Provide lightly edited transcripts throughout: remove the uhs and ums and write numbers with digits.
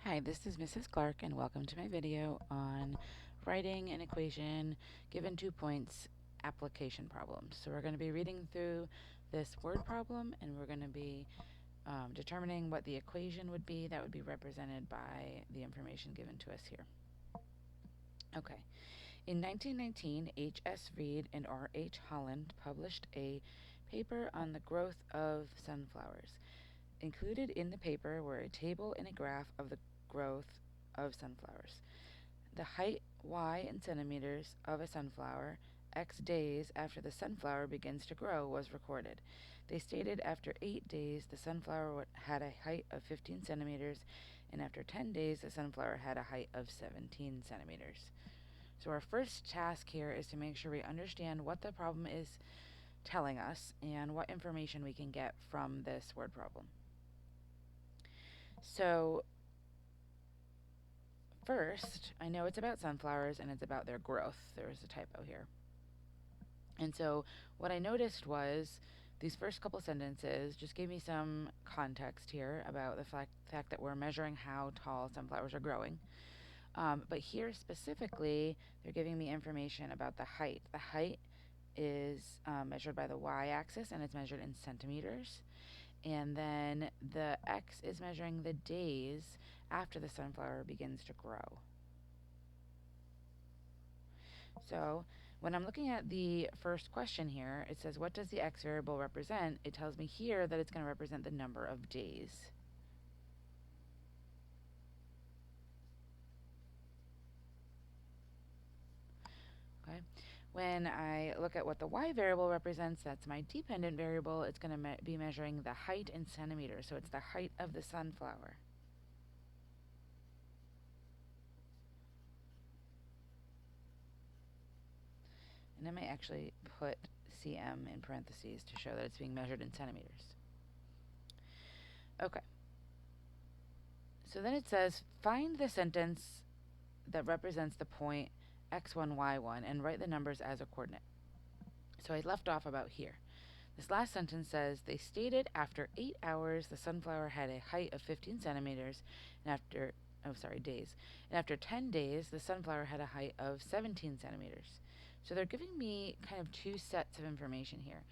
Hi, this is Mrs. Clark and welcome to my video on writing an equation given 2 points application problems. So we're going to be reading through this word problem and we're going to be determining what the equation would be that would be represented by the information given to us here. Okay. In 1919, H.S. Reed and R.H. Holland published a paper on the growth of sunflowers. Included in the paper were a table and a graph of the growth of sunflowers. The height y in centimeters of a sunflower, x days after the sunflower begins to grow, was recorded. They stated after 8 days the sunflower had a height of 15 centimeters, and after 10 days the sunflower had a height of 17 centimeters. So our first task here is to make sure we understand what the problem is telling us and what information we can get from this word problem. So first, I know it's about sunflowers and it's about their growth. There was a typo here. And so what I noticed was these first couple sentences just gave me some context here about the fact that we're measuring how tall sunflowers are growing. But here specifically, they're giving me information about the height. The height is measured by the y-axis and it's measured in centimeters. And then the x is measuring the days after the sunflower begins to grow. So when I'm looking at the first question here, it says, what does the x variable represent? It tells me here that it's going to represent the number of days. Okay. When I look at what the y variable represents, that's my dependent variable. It's going to be measuring the height in centimeters. So it's the height of the sunflower. And I may actually put cm in parentheses to show that it's being measured in centimeters. Okay. So then it says, find the sentence that represents the point x1, y1 and write the numbers as a coordinate. So I left off about here. This last sentence says, they stated after 8 hours the sunflower had a height of 15 centimeters and after days. And after 10 days the sunflower had a height of 17 centimeters. So they're giving me kind of two sets of information here.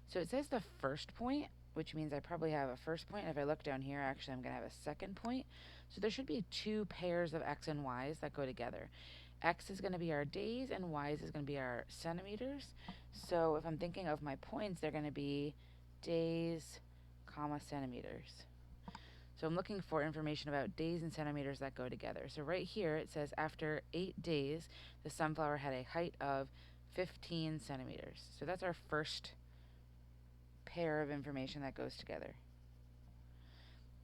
So it says the first point, which means I probably have a first point. If I look down here, actually I'm going to have a second point. So there should be two pairs of x and y's that go together. X is going to be our days and y's is going to be our centimeters. So if I'm thinking of my points, they're going to be days, comma, centimeters. So I'm looking for information about days and centimeters that go together. So right here it says after 8 days, the sunflower had a height of 15 centimeters. So that's our first pair of information that goes together.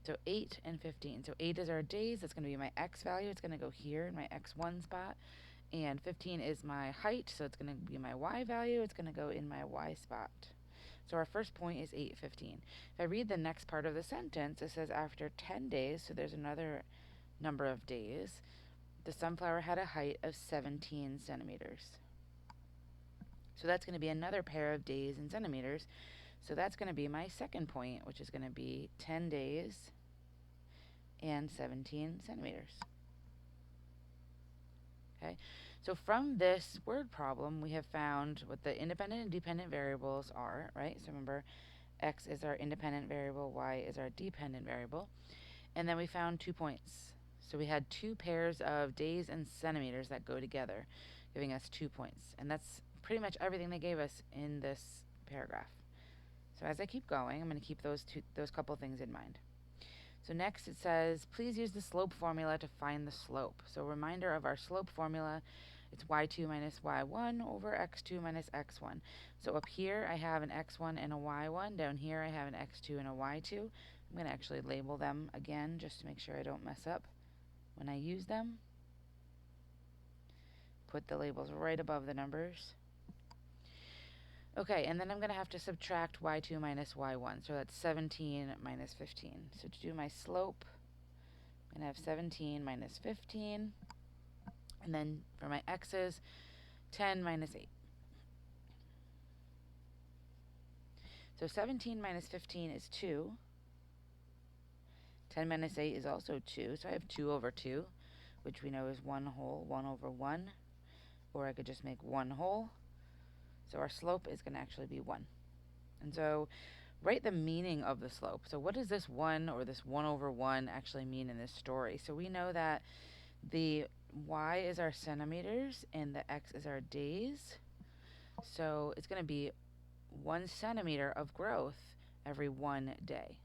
So 8 and 15. So 8 is our days. That's going to be my x value. It's going to go here in my x1 spot. And 15 is my height, so it's going to be my y value. It's going to go in my y spot. So our first point is 8, 15. If I read the next part of the sentence, it says after 10 days, so there's another number of days, the sunflower had a height of 17 centimeters. So that's going to be another pair of days in centimeters. So that's going to be my second point, which is going to be 10 days and 17 centimeters. Okay, so from this word problem, we have found what the independent and dependent variables are, right? So remember, x is our independent variable, y is our dependent variable. And then we found 2 points. So we had two pairs of days and centimeters that go together, giving us 2 points. And that's pretty much everything they gave us in this paragraph. So as I keep going, I'm going to keep those couple things in mind. So next it says, please use the slope formula to find the slope. So a reminder of our slope formula, it's y2 minus y1 over x2 minus x1. So up here I have an x1 and a y1. Down here I have an x2 and a y2. I'm going to actually label them again just to make sure I don't mess up when I use them. Put the labels right above the numbers. Okay, and then I'm going to have to subtract y2 minus y1. So that's 17 minus 15. So to do my slope, I'm going to have 17 minus 15. And then for my x's, 10 minus 8. So 17 minus 15 is 2. 10 minus 8 is also 2, so I have 2 over 2, which we know is 1 whole, 1 over 1, or I could just make 1 whole. So our slope is going to actually be 1. And so write the meaning of the slope. So what does this 1 or this 1 over 1 actually mean in this story? So we know that the y is our centimeters and the x is our days. So it's going to be 1 centimeter of growth every 1 day,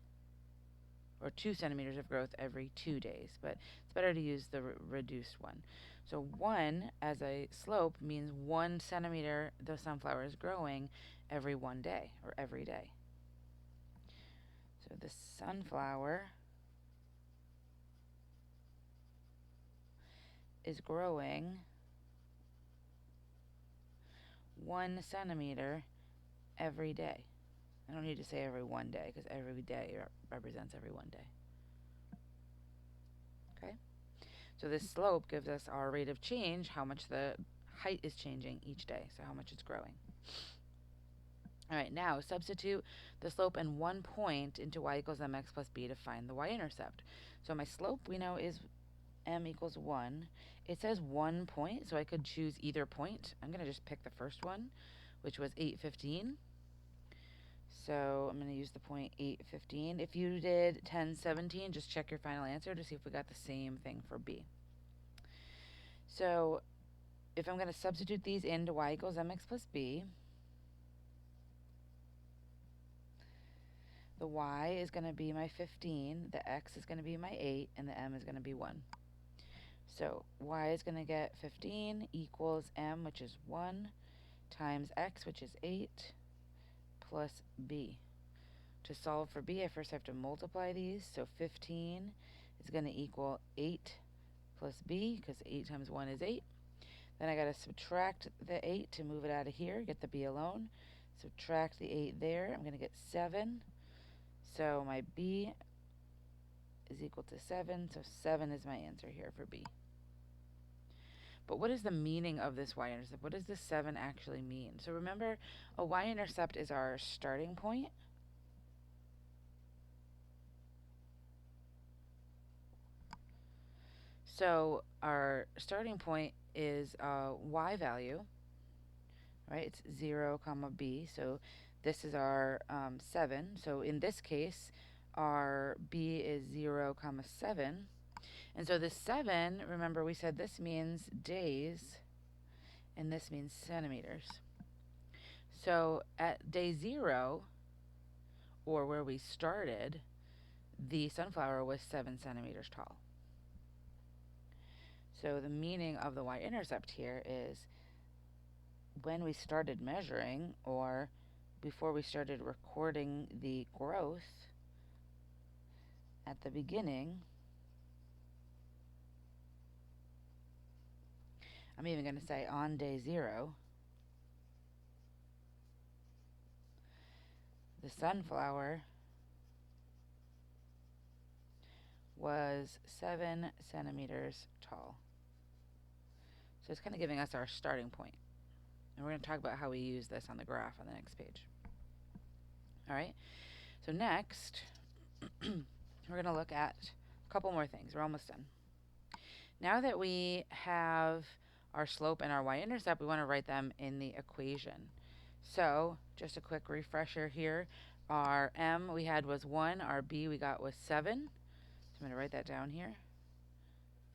or 2 centimeters of growth every 2 days, but it's better to use the reduced one. So 1 as a slope means 1 centimeter the sunflower is growing every 1 day, or every day. So the sunflower is growing 1 centimeter every day. I don't need to say every 1 day, because every day represents every 1 day. Okay? So this slope gives us our rate of change, how much the height is changing each day, so how much it's growing. All right, now substitute the slope and 1 point into y equals mx plus b to find the y-intercept. So my slope we know is m equals 1. It says 1 point, so I could choose either point. I'm going to just pick the first one, which was 815. So I'm going to use the point 815. If you did 1017, just check your final answer to see if we got the same thing for b. So if I'm going to substitute these into y equals mx plus b, the y is going to be my 15, the x is going to be my 8, and the m is going to be 1. So y is going to get 15 equals m, which is 1, times x, which is 8, plus b. To solve for b, I first have to multiply these. So 15 is going to equal 8 plus b, because 8 times 1 is 8. Then I got to subtract the 8 to move it out of here, get the b alone. Subtract the 8 there. I'm going to get 7. So my b is equal to 7. So 7 is my answer here for b. But what is the meaning of this y-intercept? What does this 7 actually mean? So remember, a y-intercept is our starting point. So our starting point is y value, right? It's 0, comma b. So this is our 7. So in this case, our b is 0, comma 7. And so this 7, remember we said this means days, and this means centimeters. So at day 0, or where we started, the sunflower was 7 centimeters tall. So the meaning of the y-intercept here is when we started measuring, or before we started recording the growth at the beginning, I'm even going to say on day 0, the sunflower was 7 centimeters tall. So it's kind of giving us our starting point. And we're going to talk about how we use this on the graph on the next page. All right. So next, we're going to look at a couple more things. We're almost done. Now that we have our slope and our y-intercept, we want to write them in the equation. So just a quick refresher here. Our m we had was 1. Our b we got was 7. So I'm going to write that down here.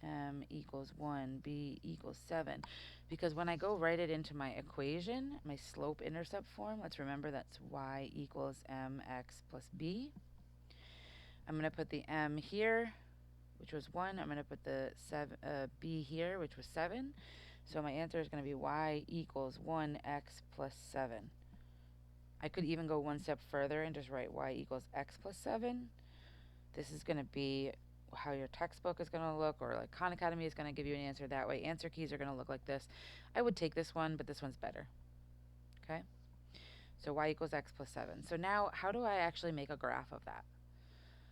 M equals 1, b equals 7. Because when I go write it into my equation, my slope-intercept form, let's remember that's y equals mx plus b. I'm going to put the m here, which was 1. I'm going to put the b here, which was 7. So my answer is going to be y equals 1x plus 7. I could even go one step further and just write y equals x plus 7. This is going to be how your textbook is going to look, or like Khan Academy is going to give you an answer that way. Answer keys are going to look like this. I would take this one, but this one's better. Okay? So y equals x plus 7. So now, how do I actually make a graph of that?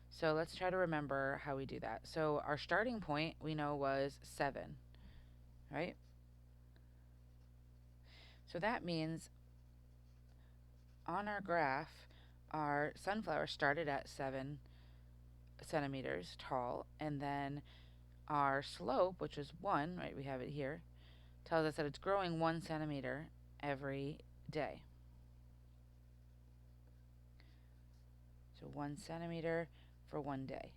So let's try to remember how we do that. So our starting point, we know, was 7, right? So that means on our graph, our sunflower started at 7 centimeters tall, and then our slope, which is 1, right, we have it here, tells us that it's growing 1 centimeter every day. So 1 centimeter for 1 day.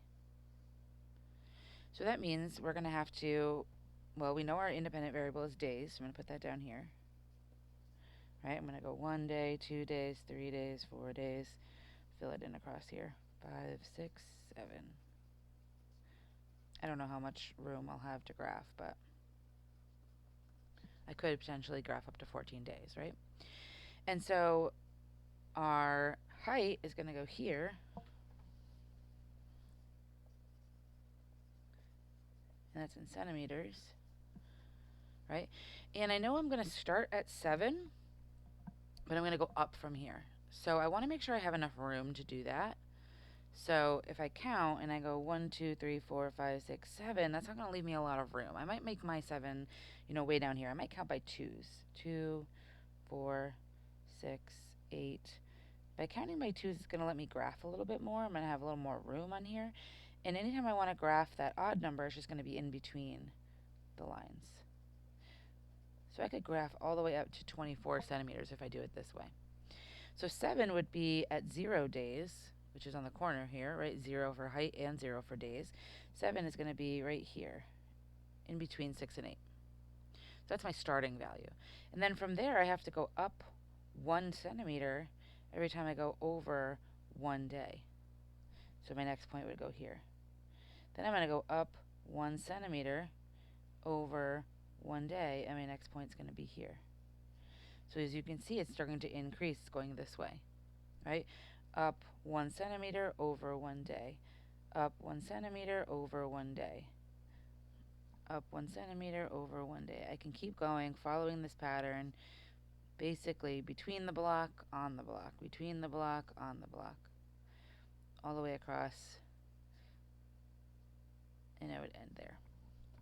So that means we're going to have to, well, we know our independent variable is days, so I'm going to put that down here. Right, I'm going to go 1 day, 2 days, 3 days, 4 days, fill it in across here. 5, 6, 7. I don't know how much room I'll have to graph, but I could potentially graph up to 14 days, right? And so our height is going to go here. And that's in centimeters, right? And I know I'm going to start at 7, but I'm going to go up from here. So I want to make sure I have enough room to do that. So if I count and I go 1, 2, 3, 4, 5, 6, 7, that's not going to leave me a lot of room. I might make my 7, way down here. I might count by 2s. 2, 4, 6, 8. By counting by 2s, it's going to let me graph a little bit more. I'm going to have a little more room on here. And anytime I want to graph that odd number, it's just going to be in between the lines. So I could graph all the way up to 24 centimeters if I do it this way. So 7 would be at 0 days, which is on the corner here, right? 0 for height and 0 for days. 7 is going to be right here, in between 6 and 8. So that's my starting value. And then from there, I have to go up 1 centimeter every time I go over 1 day. So my next point would go here. Then I'm going to go up 1 centimeter over 1 day, and my next point is going to be here. So as you can see, it's starting to increase. It's going this way, right? Up 1 centimeter over 1 day. Up 1 centimeter over 1 day. Up 1 centimeter over 1 day. I can keep going, following this pattern, basically between the block, on the block, between the block, on the block, all the way across, and I would end there,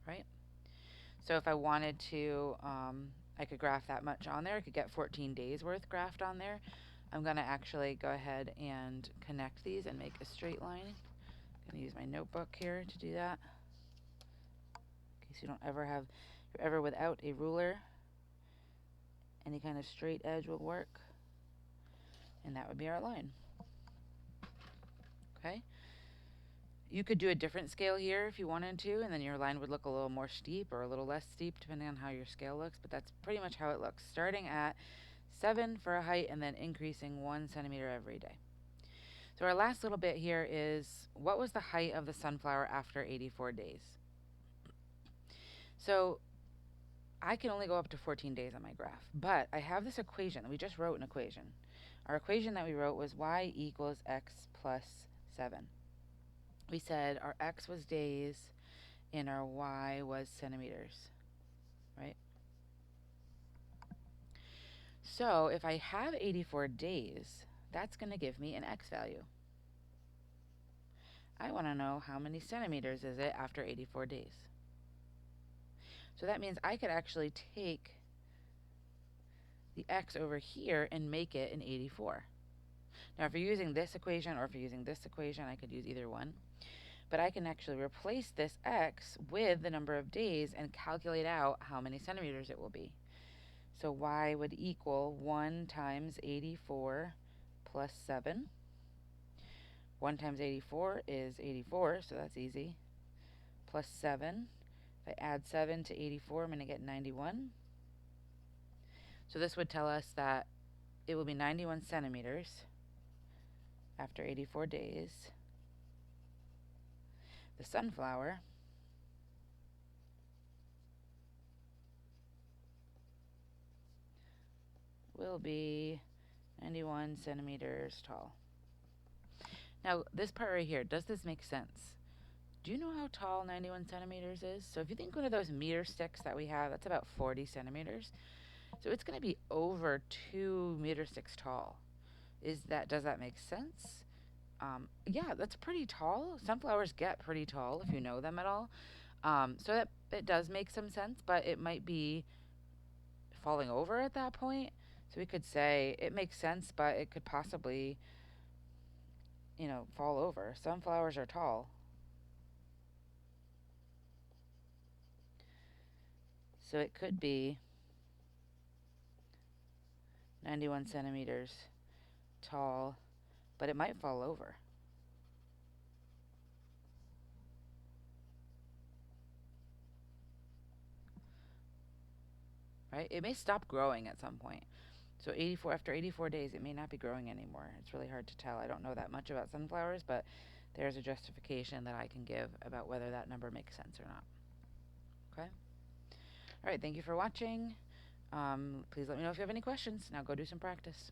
right? So if I wanted to, I could graph that much on there. I could get 14 days worth graphed on there. I'm going to actually go ahead and connect these and make a straight line. I'm going to use my notebook here to do that. In case you don't ever have, you're ever without a ruler, any kind of straight edge will work. And that would be our line. Okay? You could do a different scale here if you wanted to, and then your line would look a little more steep or a little less steep depending on how your scale looks, but that's pretty much how it looks, starting at 7 for a height and then increasing 1 centimeter every day. So our last little bit here is, what was the height of the sunflower after 84 days? So I can only go up to 14 days on my graph, but I have this equation. We just wrote an equation. Our equation that we wrote was y equals x plus 7. We said our x was days and our y was centimeters, right? So if I have 84 days, that's going to give me an x value. I want to know how many centimeters is it after 84 days. So that means I could actually take the x over here and make it an 84. Now if you're using this equation or if you're using this equation, I could use either one. But I can actually replace this x with the number of days and calculate out how many centimeters it will be. So y would equal 1 times 84 plus 7. 1 times 84 is 84, so that's easy. Plus 7. If I add 7 to 84, I'm going to get 91. So this would tell us that it will be 91 centimeters after 84 days. The sunflower will be 91 centimeters tall. Now, this part right here, does this make sense? Do you know how tall 91 centimeters is? So if you think one of those meter sticks that we have, that's about 40 centimeters. So it's going to be over 2 meter sticks tall. Does that make sense? Yeah, that's pretty tall. Sunflowers get pretty tall if you know them at all. So that it does make some sense, but it might be falling over at that point. So we could say it makes sense, but it could possibly, fall over. Some flowers are tall. So it could be 91 centimeters tall, but it might fall over. Right? It may stop growing at some point. So after 84 days, it may not be growing anymore. It's really hard to tell. I don't know that much about sunflowers, but there's a justification that I can give about whether that number makes sense or not. Okay? All right, thank you for watching. Please let me know if you have any questions. Now go do some practice.